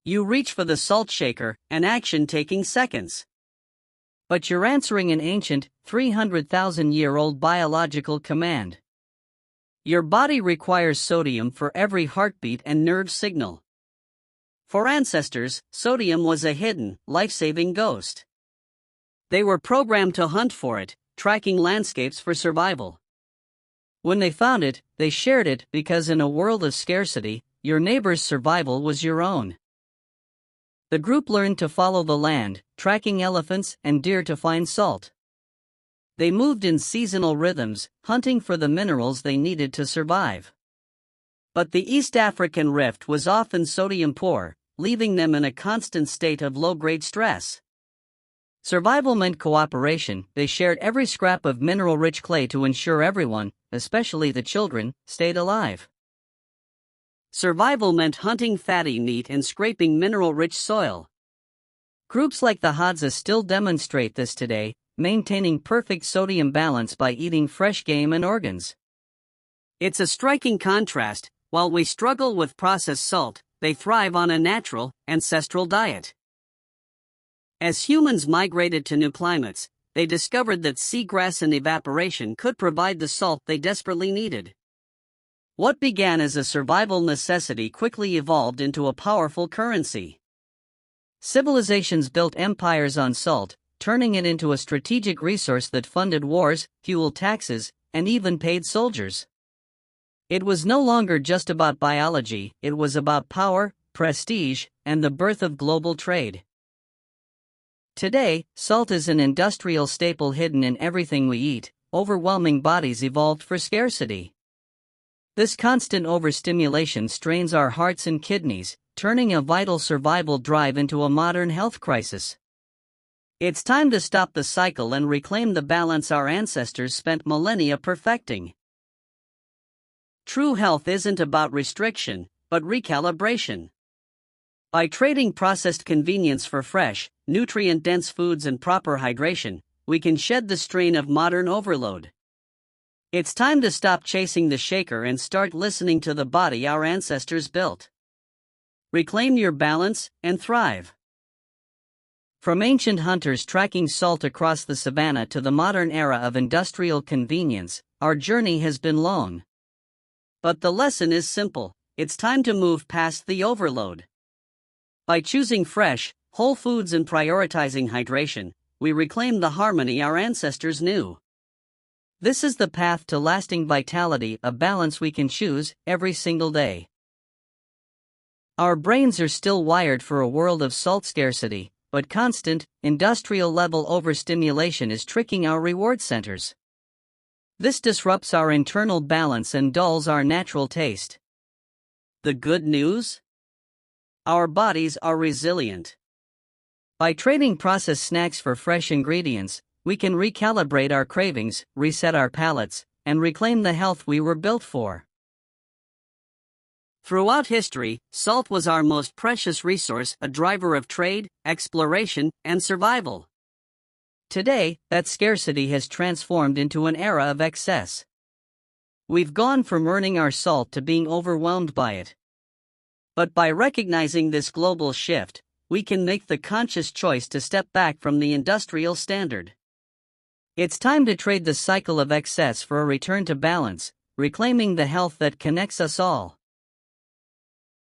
You reach for the salt shaker, an action taking seconds. But you're answering an ancient, 300,000-year-old biological command. Your body requires sodium for every heartbeat and nerve signal. For ancestors, sodium was a hidden, life-saving ghost. They were programmed to hunt for it, tracking landscapes for survival. When they found it, they shared it because in a world of scarcity, your neighbor's survival was your own. The group learned to follow the land, tracking elephants and deer to find salt. They moved in seasonal rhythms, hunting for the minerals they needed to survive. But the East African rift was often sodium poor, leaving them in a constant state of low-grade stress. Survival meant cooperation. They shared every scrap of mineral-rich clay to ensure everyone, especially the children, stayed alive. Survival meant hunting fatty meat and scraping mineral-rich soil. Groups like the Hadza still demonstrate this today, maintaining perfect sodium balance by eating fresh game and organs. It's a striking contrast. While we struggle with processed salt, they thrive on a natural, ancestral diet. As humans migrated to new climates, they discovered that seagrass and evaporation could provide the salt they desperately needed. What began as a survival necessity quickly evolved into a powerful currency. Civilizations built empires on salt, turning it into a strategic resource that funded wars, fueled taxes, and even paid soldiers. It was no longer just about biology, it was about power, prestige, and the birth of global trade. Today, salt is an industrial staple hidden in everything we eat. Overwhelming bodies evolved for scarcity. This constant overstimulation strains our hearts and kidneys, turning a vital survival drive into a modern health crisis. It's time to stop the cycle and reclaim the balance our ancestors spent millennia perfecting. True health isn't about restriction, but recalibration. By trading processed convenience for fresh, nutrient-dense foods and proper hydration, we can shed the strain of modern overload. It's time to stop chasing the shaker and start listening to the body our ancestors built. Reclaim your balance and thrive. From ancient hunters tracking salt across the savannah to the modern era of industrial convenience, our journey has been long. But the lesson is simple: it's time to move past the overload. By choosing fresh, whole foods and prioritizing hydration, we reclaim the harmony our ancestors knew. This is the path to lasting vitality, a balance we can choose every single day. Our brains are still wired for a world of salt scarcity, but constant, industrial-level overstimulation is tricking our reward centers. This disrupts our internal balance and dulls our natural taste. The good news? Our bodies are resilient. By trading processed snacks for fresh ingredients, we can recalibrate our cravings, reset our palates, and reclaim the health we were built for. Throughout history, salt was our most precious resource, a driver of trade, exploration, and survival. Today, that scarcity has transformed into an era of excess. We've gone from earning our salt to being overwhelmed by it. But by recognizing this global shift, we can make the conscious choice to step back from the industrial standard. It's time to trade the cycle of excess for a return to balance, reclaiming the health that connects us all.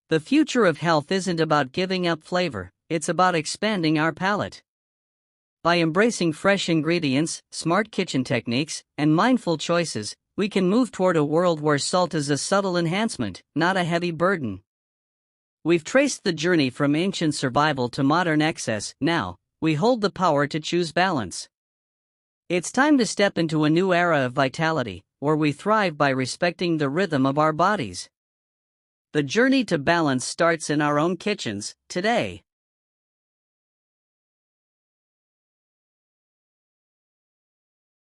The future of health isn't about giving up flavor, it's about expanding our palate. By embracing fresh ingredients, smart kitchen techniques, and mindful choices, we can move toward a world where salt is a subtle enhancement, not a heavy burden. We've traced the journey from ancient survival to modern excess. Now, we hold the power to choose balance. It's time to step into a new era of vitality, where we thrive by respecting the rhythm of our bodies. The journey to balance starts in our own kitchens, today.